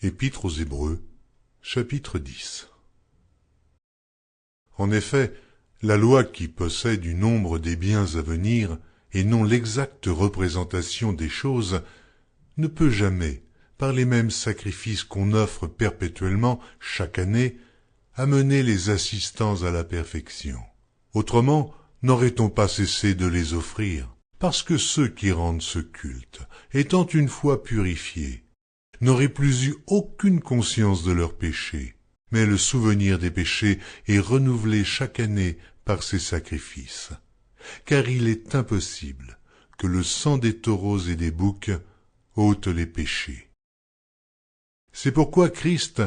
Épître aux Hébreux, chapitre 10. En effet, la loi qui possède du nombre des biens à venir, et non l'exacte représentation des choses, ne peut jamais, par les mêmes sacrifices qu'on offre perpétuellement chaque année, amener les assistants à la perfection. Autrement, n'aurait-on pas cessé de les offrir, parce que ceux qui rendent ce culte, étant une fois purifiés, n'auraient plus eu aucune conscience de leurs péchés, mais le souvenir des péchés est renouvelé chaque année par ces sacrifices, car il est impossible que le sang des taureaux et des boucs ôte les péchés. C'est pourquoi Christ,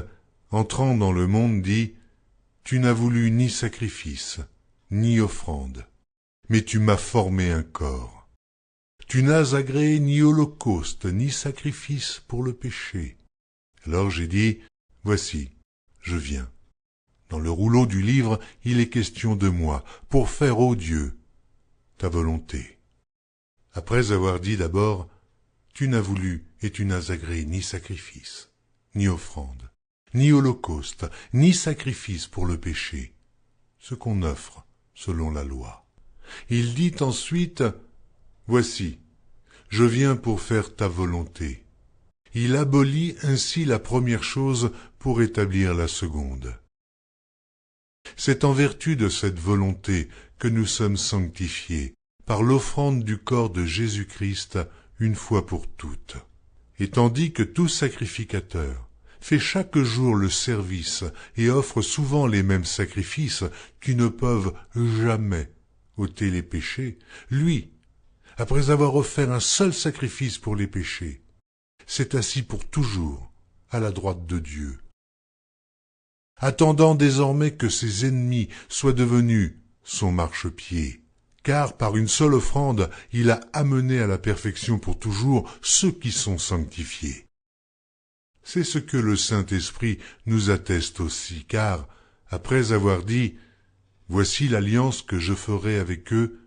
entrant dans le monde, dit « Tu n'as voulu ni sacrifice, ni offrande, mais tu m'as formé un corps. Tu n'as agréé ni holocauste, ni sacrifice pour le péché. Alors j'ai dit, voici, je viens. Dans le rouleau du livre, il est question de moi, pour faire, ô Dieu, ta volonté. Après avoir dit d'abord, tu n'as voulu et tu n'as agréé ni sacrifice, ni offrande, ni holocauste, ni sacrifice pour le péché, ce qu'on offre selon la loi. Il dit ensuite, voici, je viens pour faire ta volonté. Il abolit ainsi la première chose pour établir la seconde. C'est en vertu de cette volonté que nous sommes sanctifiés, par l'offrande du corps de Jésus-Christ une fois pour toutes. Et tandis que tout sacrificateur fait chaque jour le service et offre souvent les mêmes sacrifices qui ne peuvent jamais ôter les péchés, lui, après avoir offert un seul sacrifice pour les péchés, s'est assis pour toujours à la droite de Dieu, attendant désormais que ses ennemis soient devenus son marchepied, car par une seule offrande, il a amené à la perfection pour toujours ceux qui sont sanctifiés. C'est ce que le Saint-Esprit nous atteste aussi, car, après avoir dit « Voici l'alliance que je ferai avec eux »,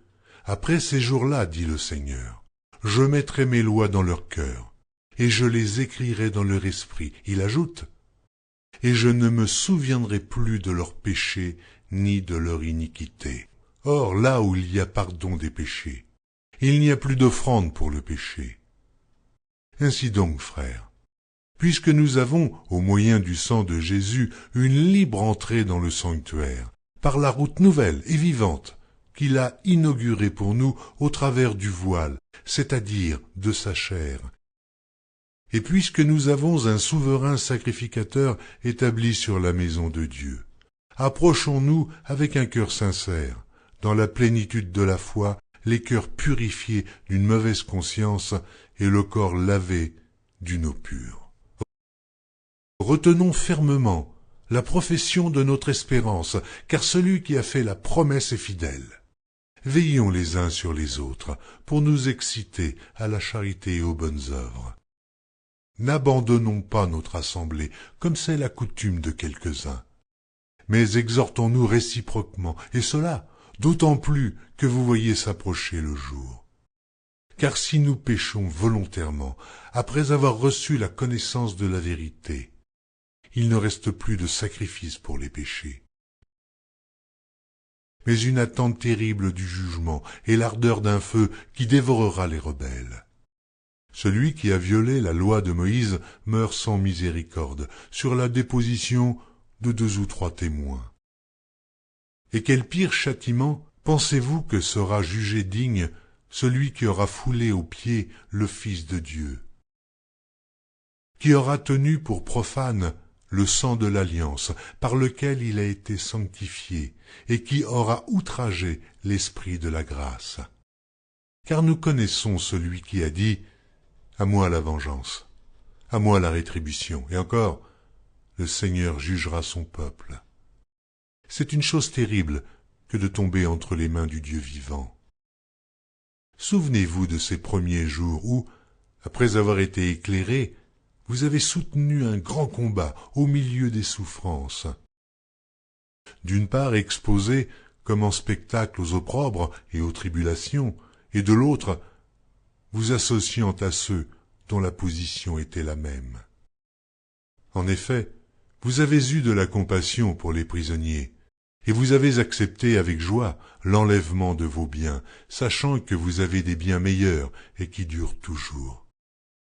après ces jours-là, dit le Seigneur, je mettrai mes lois dans leur cœur, et je les écrirai dans leur esprit. Il ajoute, et je ne me souviendrai plus de leurs péchés ni de leur iniquité. Or, là où il y a pardon des péchés, il n'y a plus d'offrande pour le péché. Ainsi donc, frères, puisque nous avons, au moyen du sang de Jésus, une libre entrée dans le sanctuaire, par la route nouvelle et vivante, qu'il a inauguré pour nous au travers du voile, c'est-à-dire de sa chair. Et puisque nous avons un souverain sacrificateur établi sur la maison de Dieu, approchons-nous avec un cœur sincère, dans la plénitude de la foi, les cœurs purifiés d'une mauvaise conscience et le corps lavé d'une eau pure. Retenons fermement la profession de notre espérance, car celui qui a fait la promesse est fidèle. Veillons les uns sur les autres, pour nous exciter à la charité et aux bonnes œuvres. N'abandonnons pas notre assemblée, comme c'est la coutume de quelques-uns, mais exhortons-nous réciproquement, et cela d'autant plus que vous voyez s'approcher le jour. Car si nous péchons volontairement, après avoir reçu la connaissance de la vérité, il ne reste plus de sacrifice pour les péchés, mais une attente terrible du jugement et l'ardeur d'un feu qui dévorera les rebelles. Celui qui a violé la loi de Moïse meurt sans miséricorde, sur la déposition de 2 ou 3 témoins. Et quel pire châtiment pensez-vous que sera jugé digne celui qui aura foulé aux pieds le Fils de Dieu, qui aura tenu pour profane le sang de l'alliance par lequel il a été sanctifié, et qui aura outragé l'esprit de la grâce. Car nous connaissons celui qui a dit « À moi la vengeance, à moi la rétribution », et encore « Le Seigneur jugera son peuple ». C'est une chose terrible que de tomber entre les mains du Dieu vivant. Souvenez-vous de ces premiers jours où, après avoir été éclairés, vous avez soutenu un grand combat au milieu des souffrances. D'une part exposé comme en spectacle aux opprobres et aux tribulations, et de l'autre, vous associant à ceux dont la position était la même. En effet, vous avez eu de la compassion pour les prisonniers, et vous avez accepté avec joie l'enlèvement de vos biens, sachant que vous avez des biens meilleurs et qui durent toujours.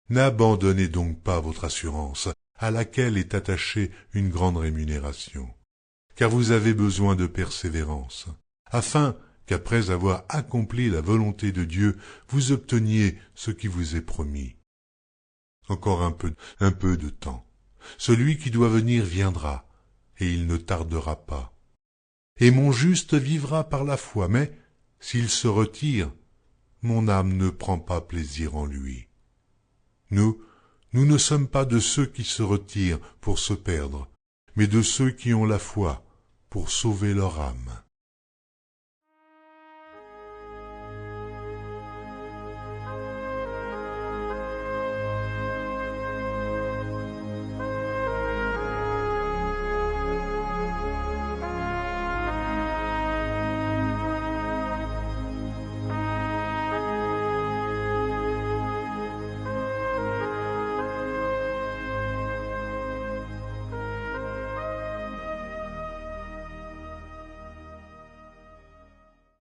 N'abandonnez donc pas votre assurance, à laquelle est attachée une grande rémunération, car vous avez besoin de persévérance, afin qu'après avoir accompli la volonté de Dieu, vous obteniez ce qui vous est promis. Encore un peu de temps. Celui qui doit venir viendra, et il ne tardera pas. Et mon juste vivra par la foi, mais s'il se retire, mon âme ne prend pas plaisir en lui. Nous ne sommes pas de ceux qui se retirent pour se perdre, mais de ceux qui ont la foi pour sauver leur âme.